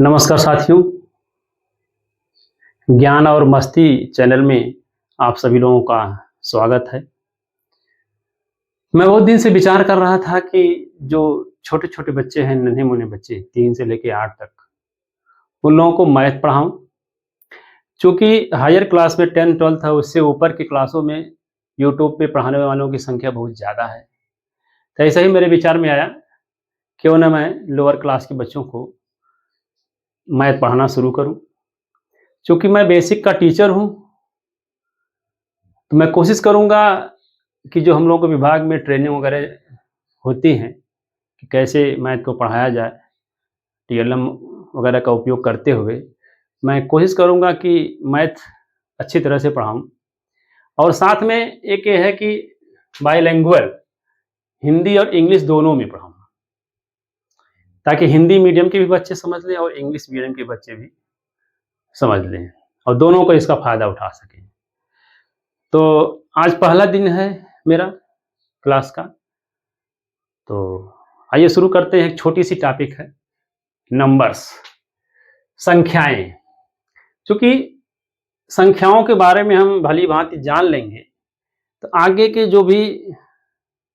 नमस्कार साथियों, ज्ञान और मस्ती चैनल में आप सभी लोगों का स्वागत है। मैं बहुत दिन से विचार कर रहा था कि जो छोटे-छोटे बच्चे हैं, नन्हे-मुन्ने बच्चे 3 से लेके 8 तक, उन लोगों को मैथ पढ़ाऊँ। चूँकि हायर क्लास में 10-12 था, उससे ऊपर की क्लासों में यूट्यूब पे पढ़ाने वालों की संख्या बहुत ज़्यादा है। तो ऐसा ही मेरे विचार में आया, क्यों ना मैं लोअर क्लास के बच्चों को मैथ पढ़ाना शुरू करूँ। चूँकि मैं बेसिक का टीचर हूँ, तो मैं कोशिश करूँगा कि जो हम लोगों को विभाग में ट्रेनिंग वगैरह होती हैं कि कैसे मैथ को पढ़ाया जाए, टीएलएम वगैरह का उपयोग करते हुए, मैं कोशिश करूँगा कि मैथ अच्छी तरह से पढ़ाऊँ। और साथ में एक ये है कि बाइलिंगुअल हिंदी और इंग्लिश दोनों में पढ़ाऊँ, ताकि हिंदी मीडियम के भी बच्चे समझ लें और इंग्लिश मीडियम के बच्चे भी समझ लें और दोनों को इसका फ़ायदा उठा सकें। तो आज पहला दिन है मेरा क्लास का, तो आइए शुरू करते हैं। एक छोटी-सी टॉपिक है, नंबर्स, संख्याएँ। चूँकि संख्याओं के बारे में हम भली-भाँति जान लेंगे, तो आगे के जो भी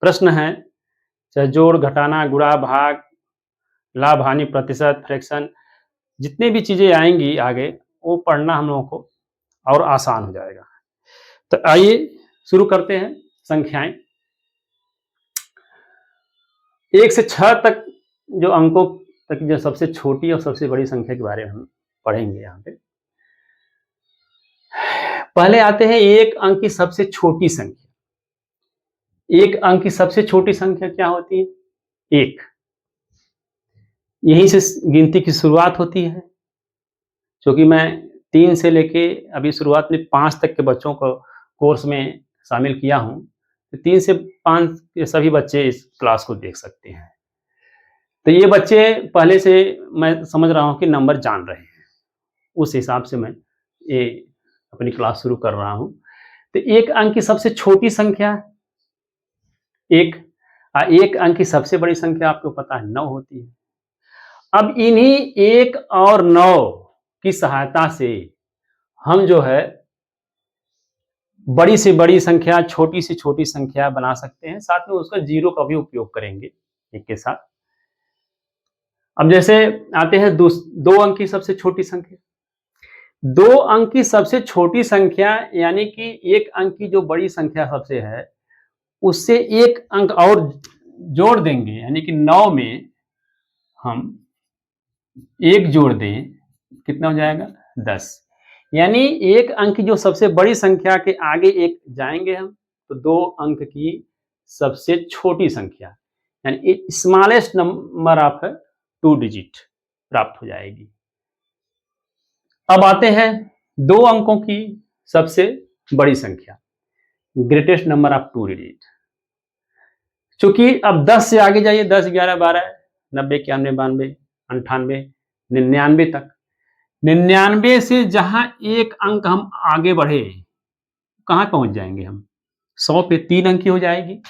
प्रश्न हैं, चाहे जोड़, घटाना, गुणा, भाग, लाभ, हानि, प्रतिशत, फ्रैक्शन, जितनी भी चीज़ें आएँगी आगे, वो पढ़ना हम लोगों को और आसान हो जाएगा। तो आइए शुरू करते हैं। संख्याएँ 1 से 6 तक जो अंकों तक जो सबसे छोटी और सबसे बड़ी संख्या के बारे में हम पढ़ेंगे यहाँ पे। पहले आते हैं 1 अंक की सबसे छोटी संख्या। 1 अंक की सबसे छोटी संख्या क्या होती है? 1। यहीं से गिनती की शुरुआत होती है। क्योंकि मैं 3 से लेके अभी शुरुआत में 5 तक के बच्चों को कोर्स में शामिल किया हूँ। तो 3 से 5 के सभी बच्चे इस क्लास को देख सकते हैं। तो ये बच्चे पहले से मैं समझ रहा हूँ कि नंबर जान रहे हैं। उस हिसाब से मैं ये अपनी क्लास शुरू कर रहा हूँ। तो 1 अंक की सबसे छोटी संख्या 1, 1 अंक की सबसे बड़ी संख्या आपको पता है 9 होती है। अब इन्हीं 1 और 9 की सहायता से हम जो है बड़ी से बड़ी संख्या, छोटी से छोटी संख्या बना सकते हैं। साथ में उसका जीरो का भी उपयोग करेंगे एक के साथ। अब जैसे आते हैं 2 अंक की सबसे छोटी संख्या। 2 अंक की सबसे छोटी संख्या यानी कि 1 अंक की जो बड़ी संख्या सबसे है, उससे 1 अंक और जोड़ देंगे, यानी कि 9 में हम 1 जोड़ दें, कितना हो जाएगा? 10। यानी 1 अंक की जो सबसे बड़ी संख्या के आगे 1 जाएंगे हम, तो 2 अंक की सबसे छोटी संख्या यानी स्मॉलेस्ट नंबर ऑफ 2 डिजिट प्राप्त हो जाएगी। अब आते हैं 2 अंकों की सबसे बड़ी संख्या, ग्रेटेस्ट नंबर ऑफ 2 डिजिट। चूंकि अब 10 से आगे जाइए, 10, 11, 12, 90, 91, 92, 98, 99 तक। 99 से जहां 1 अंक हम आगे बढ़े, कहां पहुंच जाएंगे हम? 100 पे 3 अंक की हो जाएगी।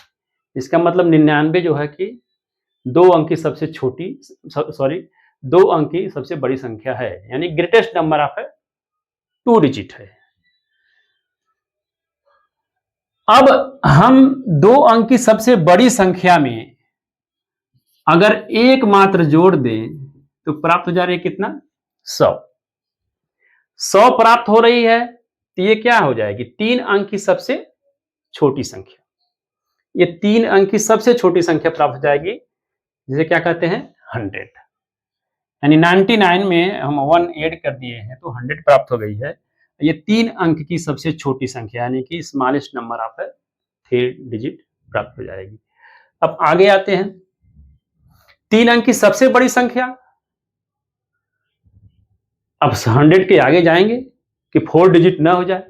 इसका मतलब 99 जो है कि 2 अंक की सबसे छोटी, सॉरी, 2 अंक की सबसे बड़ी संख्या है, यानी ग्रेटेस्ट नंबर ऑफ 2 डिजिट है। अब हम 2 अंक की सबसे बड़ी संख्या में अगर एक मात्र जोड़ दें, तो प्राप्त हो जा रही है कितना? 100। 100 प्राप्त हो रही है, तो ये क्या हो जाएगी? 3 अंक की सबसे छोटी संख्या। ये 3 अंक की सबसे छोटी संख्या प्राप्त हो जाएगी, जिसे क्या कहते हैं? 100। यानी 99 में हम 1 ऐड कर दिए हैं, तो 100 प्राप्त हो गई है। ये 3 अंक की सबसे छोटी संख्या यानी कि स्मॉलेस्ट नंबर ऑफ 3 डिजिट प्राप्त हो जाएगी। अब आगे आते हैं 3 अंक की सबसे बड़ी संख्या। अब 100 के आगे जाएंगे कि 4 डिजिट ना हो जाए,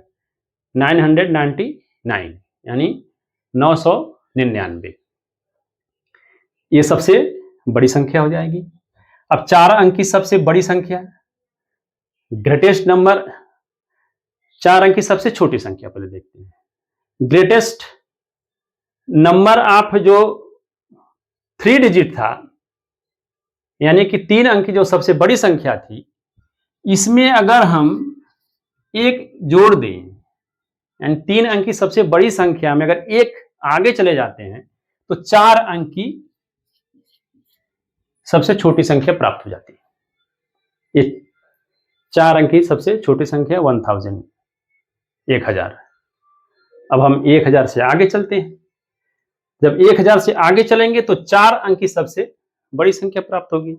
999 यानी 999, ये सबसे बड़ी संख्या हो जाएगी। अब 4 अंक की सबसे बड़ी संख्या, ग्रेटेस्ट नंबर, 4 अंक की सबसे छोटी संख्या पहले देखते हैं। ग्रेटेस्ट नंबर ऑफ जो 3 डिजिट था, यानी कि 3 अंक की जो सबसे बड़ी संख्या थी, इसमें अगर हम एक जोड़ दें, यानी 3 अंक की सबसे बड़ी संख्या में अगर एक आगे चले जाते हैं तो 4 अंक की सबसे छोटी संख्या प्राप्त हो जाती है। ये 4 अंक की सबसे छोटी संख्या 1000, 1000। अब हम 1000 से आगे चलते हैं। जब 1000 से आगे चलेंगे तो 4 अंक की सबसे बड़ी संख्या प्राप्त होगी,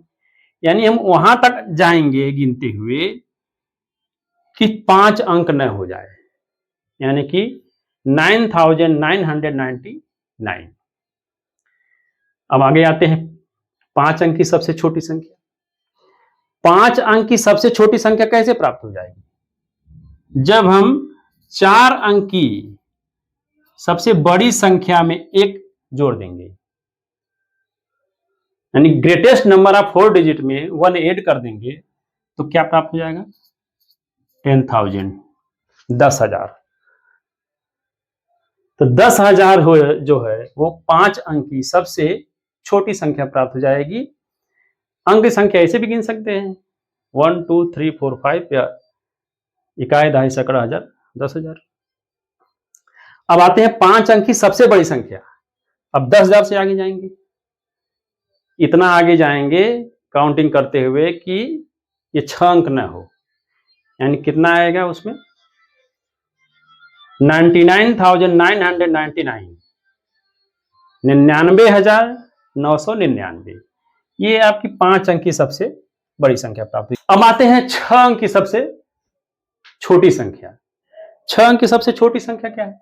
यानी हम वहां तक जाएंगे गिनते हुए कि 5 अंक न हो जाए, यानी कि 9999। अब आगे आते हैं 5 अंक की सबसे छोटी संख्या। 5 अंक की सबसे छोटी संख्या कैसे प्राप्त हो जाएगी? जब हम 4 अंक की सबसे बड़ी संख्या में एक जोड़ देंगे, यानी ग्रेटेस्ट नंबर ऑफ 4 डिजिट में 1 ऐड कर देंगे तो क्या प्राप्त हो जाएगा? 10,000, 10,000। तो 10,000 जो है वो 5 अंक की सबसे छोटी संख्या प्राप्त हो जाएगी। अंक की संख्या ऐसे भी गिन सकते हैं 1 2 3 4 5 या इकाई दहाई सैकड़ा हजार 10,000। अब आते हैं 5 अंक की सबसे बड़ी संख्या। अब 10,000 से आगे जाएंगे, इतना आगे जाएंगे काउंटिंग करते हुए कि ये 6 अंक ना हो, यानी कितना आएगा उसमें? 99,999, 99,999। ये आपकी 5 अंक की सबसे बड़ी संख्या प्राप्त हुई। अब आते हैं 6 अंक की सबसे छोटी संख्या। 6 अंक की सबसे छोटी संख्या क्या है?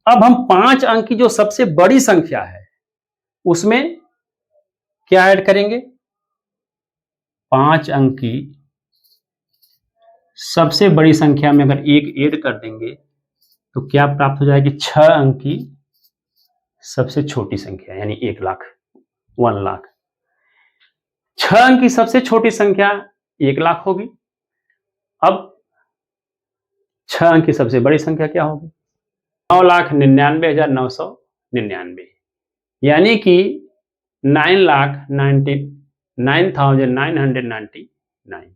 अब हम 5 अंक की जो सबसे बड़ी संख्या है उसमें क्या ऐड करेंगे? 5 अंक की सबसे बड़ी संख्या में अगर एक ऐड कर देंगे तो क्या प्राप्त हो जाएगी? 6 अंक की सबसे छोटी संख्या, यानी 1 लाख, 1 लाख। 6 अंक की सबसे छोटी संख्या 1 लाख होगी। अब 6 अंक की सबसे बड़ी संख्या क्या होगी? 9,99,999, यानी कि 9,99,999।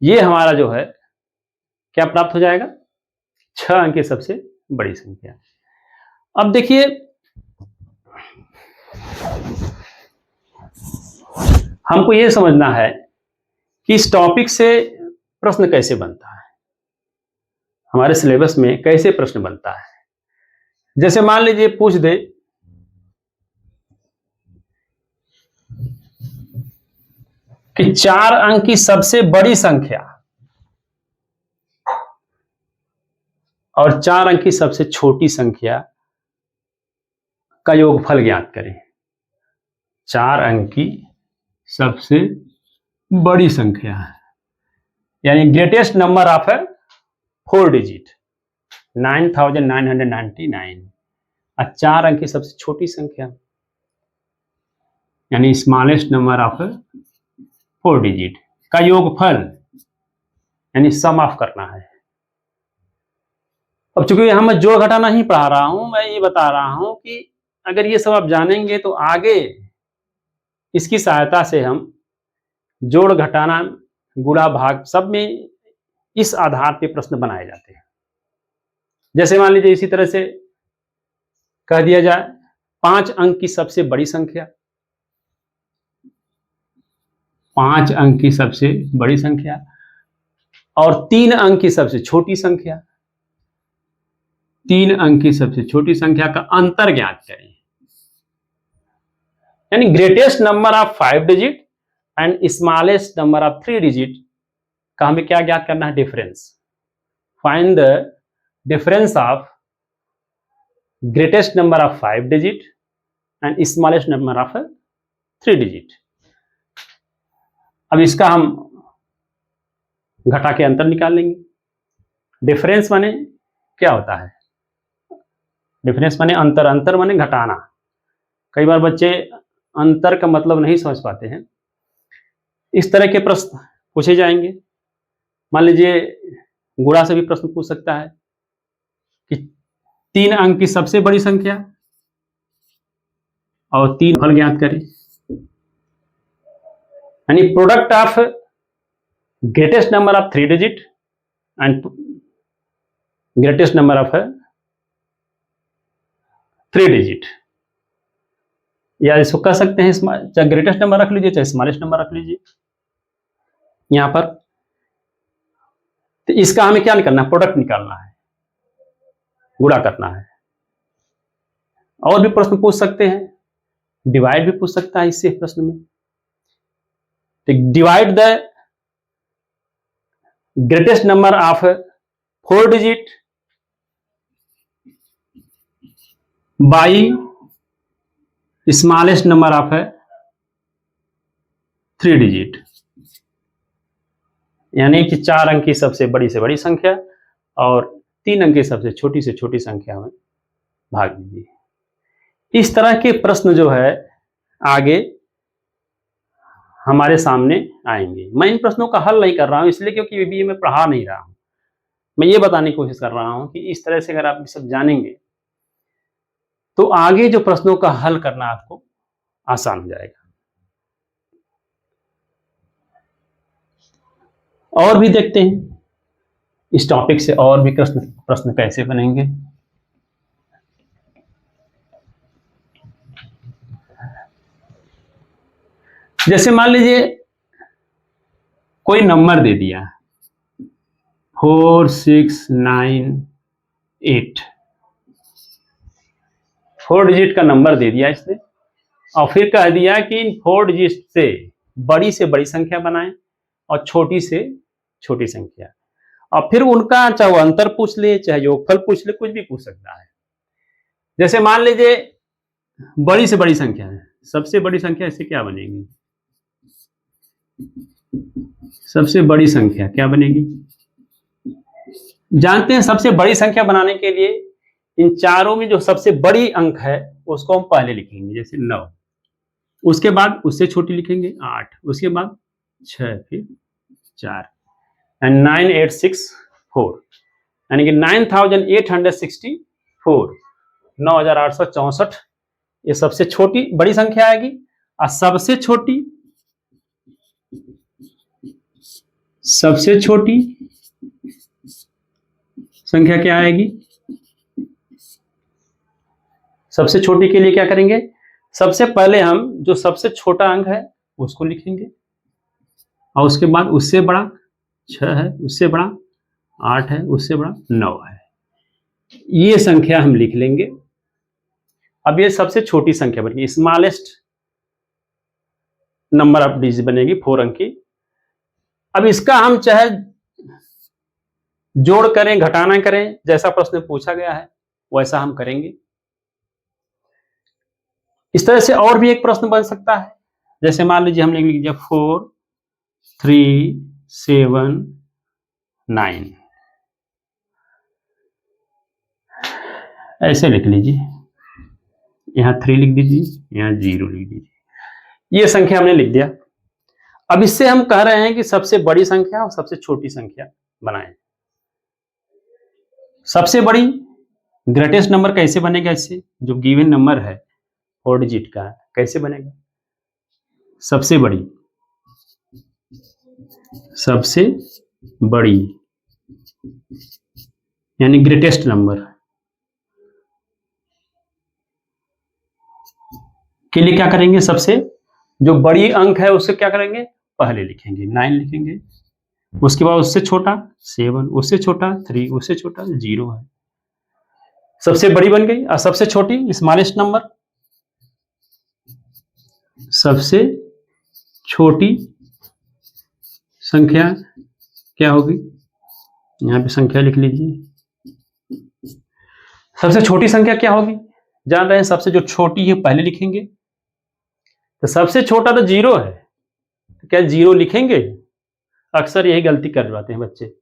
ये हमारा जो है क्या प्राप्त हो जाएगा? 6 अंक की सबसे बड़ी संख्या। अब देखिए हमको यह समझना है कि इस टॉपिक से प्रश्न कैसे बनता है, हमारे सिलेबस में कैसे प्रश्न बनता है। जैसे मान लीजिए पूछ दे कि 4 अंक की सबसे बड़ी संख्या और 4 अंक की सबसे छोटी संख्या का योगफल ज्ञात करें। 4 अंक की सबसे बड़ी संख्या है, यानी ग्रेटेस्ट नंबर ऑफ 4 डिजिट 9,999, और 4 अंक की सबसे छोटी संख्या यानी स्मॉलेस्ट नंबर ऑफ 4 डिजिट का योगफल, यानी सम ऑफ करना है। अब चूंकि यहां मैं जोड़ घटाना नहीं पढ़ा रहा हूं, मैं ये बता रहा हूं कि अगर ये सब आप जानेंगे तो आगे इसकी सहायता से हम जोड़ घटाना गुणा भाग सब में इस आधार पे प्रश्न बनाए जाते हैं। जैसे मान लीजिए इसी तरह से कह दिया जाए 5 अंक की सबसे बड़ी संख्या, 5 अंक की सबसे बड़ी संख्या और 3 अंक की सबसे छोटी संख्या, 3 अंक की सबसे छोटी संख्या का अंतर ज्ञात करें, यानी greatest number of 5 digit and smallest number of 3 digit का हमें क्या ज्ञात करना है? Difference. Find the difference of greatest number of 5 digit and smallest number of 3 digit. अब इसका हम घटा के अंतर निकाल लेंगे। डिफरेंस माने क्या होता है? डिफरेंस माने अंतर, अंतर माने घटाना। कई बार बच्चे अंतर का मतलब नहीं समझ पाते हैं। इस तरह के प्रश्न पूछे जाएंगे। मान लीजिए गुणा से भी प्रश्न पूछ सकता है कि 3 अंक की सबसे बड़ी संख्या और 3 फल ज्ञात करें। यानी product of greatest number of 3 digit and greatest number of 3 digit, या इसको कह सकते हैं चाहे ग्रेटेस्ट नंबर रख लीजिए चाहे स्मॉलेस्ट नंबर रख लीजिए यहां पर। तो इसका हमें क्या निकालना है, प्रोडक्ट निकालना है, गुणा करना है। और भी प्रश्न पूछ सकते हैं, डिवाइड भी पूछ सकता है इससे प्रश्न में। तो divide the greatest number of 4 digit by smallest number of 3 digit, यानी कि 4 अंक की सबसे बड़ी से बड़ी संख्या और 3 अंक की सबसे छोटी से छोटी संख्या में भाग दीजिए। इस तरह के प्रश्न जो है आगे हमारे सामने आएंगे। मैं इन प्रश्नों का हल नहीं कर रहा हूं इसलिए क्योंकि बीबीए में पढ़ा नहीं रहा हूं, मैं ये बताने की कोशिश कर रहा हूं कि इस तरह से अगर आप सब जानेंगे तो आगे जो प्रश्नों का हल करना आपको आसान हो जाएगा। और भी देखते हैं इस टॉपिक से और भी प्रश्न कैसे बनेंगे। जैसे मान लीजिए कोई नंबर दे दिया 4 6 9 8, 4 डिजिट का नंबर दे दिया इसने और फिर कह दिया कि इन 4 डिजिट से बड़ी संख्या बनाएं और छोटी से छोटी संख्या, और फिर उनका चाहे वो अंतर पूछ ले चाहे योगफल पूछ ले, कुछ भी पूछ सकता है। जैसे मान लीजिए बड़ी से बड़ी संख्या है, सबसे बड़ी संख्या इससे क्या बनेगी, सबसे बड़ी संख्या क्या बनेगी, जानते हैं सबसे बड़ी संख्या बनाने के लिए इन चारों में जो सबसे बड़ी अंक है उसको हम पहले लिखेंगे, जैसे 9, उसके बाद उससे छोटी लिखेंगे 8, उसके बाद 6, फिर 4 एंड 9 8 6 4, यानी कि 9864, 9864 ये सबसे छोटी बड़ी संख्या आएगी। और सबसे छोटी संख्या क्या आएगी, सबसे छोटी के लिए क्या करेंगे, सबसे पहले हम जो सबसे छोटा अंक है उसको लिखेंगे और उसके बाद उससे बड़ा 6 है, उससे बड़ा 8 है, उससे बड़ा 9 है, ये संख्या हम लिख लेंगे। अब ये सबसे छोटी संख्या बनेगी, स्मॉलेस्ट नंबर ऑफ डिजिट बनेगी 4 अंक की। अब इसका हम चाहे जोड़ करें घटाना करें, जैसा प्रश्न पूछा गया है वैसा हम करेंगे। इस तरह से और भी एक प्रश्न बन सकता है, जैसे मान लीजिए हमने लिख दिया 4 3 7 9, ऐसे लिख लीजिए, यहां 3 लिख दीजिए, यहां 0 लिख दीजिए, ये संख्या हमने लिख दिया। अब इससे हम कह रहे हैं कि सबसे बड़ी संख्या और सबसे छोटी संख्या बनाएं। सबसे बड़ी ग्रेटेस्ट नंबर कैसे बनेगा, इससे जो गिवन नंबर है 4 डिजिट का कैसे बनेगा, सबसे बड़ी यानी ग्रेटेस्ट नंबर के लिए क्या करेंगे, सबसे जो बड़ी अंक है उससे क्या करेंगे, पहले लिखेंगे 9 लिखेंगे, उसके बाद उससे छोटा 7, उससे छोटा 3, उससे छोटा 0 है, सबसे बड़ी बन गई। और सबसे छोटी स्मॉलेस्ट नंबर, सबसे छोटी संख्या क्या होगी, यहां पे संख्या लिख लीजिए, सबसे छोटी संख्या क्या होगी, जान रहे हैं सबसे जो छोटी है पहले लिखेंगे, तो सबसे छोटा तो 0 है, तो क्या 0 लिखेंगे, अक्सर यही गलती कर जाते हैं बच्चे।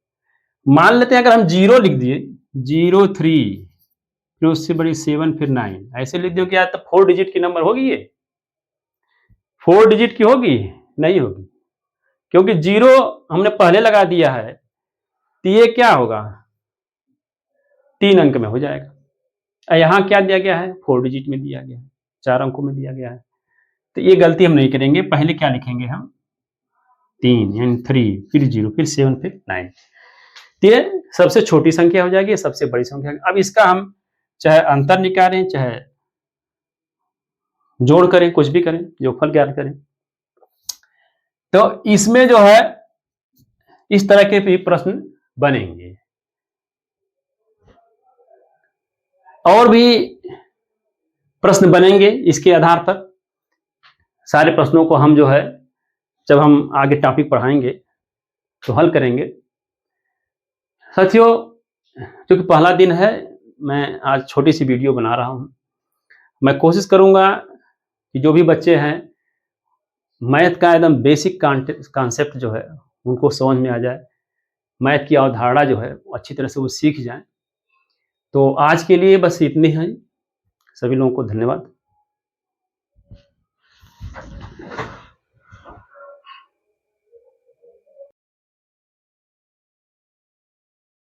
मान लेते हैं अगर हम 0 लिख दिए, 0 3 फिर उससे बड़ी 7 फिर 9, ऐसे लिख दो क्या, तो 4 डिजिट की नंबर होगी, ये 4 डिजिट की होगी, नहीं होगी, क्योंकि 0 हमने पहले लगा दिया है, तो ये क्या होगा 3 अंक में हो जाएगा। यहां क्या दिया गया है, 4 डिजिट में दिया गया है, 4 अंकों में दिया गया है, तो ये गलती हम नहीं करेंगे। पहले क्या लिखेंगे हम, 3 यानी 3, फिर 0, फिर 7, फिर 9। तो ये सबसे छोटी संख्या हो जाएगी, सबसे बड़ी संख्या। अब इसका हम चाहे अंतर निकालें, चाहे जोड़ करें, कुछ भी करें, योगफल ज्ञात करें। तो इसमें जो है इस तरह के भी प्रश्न बनेंगे। और भी प्रश्न बनेंगे इसके आधार पर। सारे प्रश्नों को हम जो है जब हम आगे टॉपिक पढ़ाएंगे तो हल करेंगे। साथियों, क्योंकि पहला दिन है, मैं आज छोटी सी वीडियो बना रहा हूँ। मैं कोशिश करूँगा कि जो भी बच्चे हैं, मैथ का एकदम बेसिक कॉन्सेप्ट जो है उनको समझ में आ जाए, मैथ की अवधारणा जो है अच्छी तरह से वो सीख जाएं। तो आज के लिए बस इतनी ही। सभी लोगों को धन्यवाद।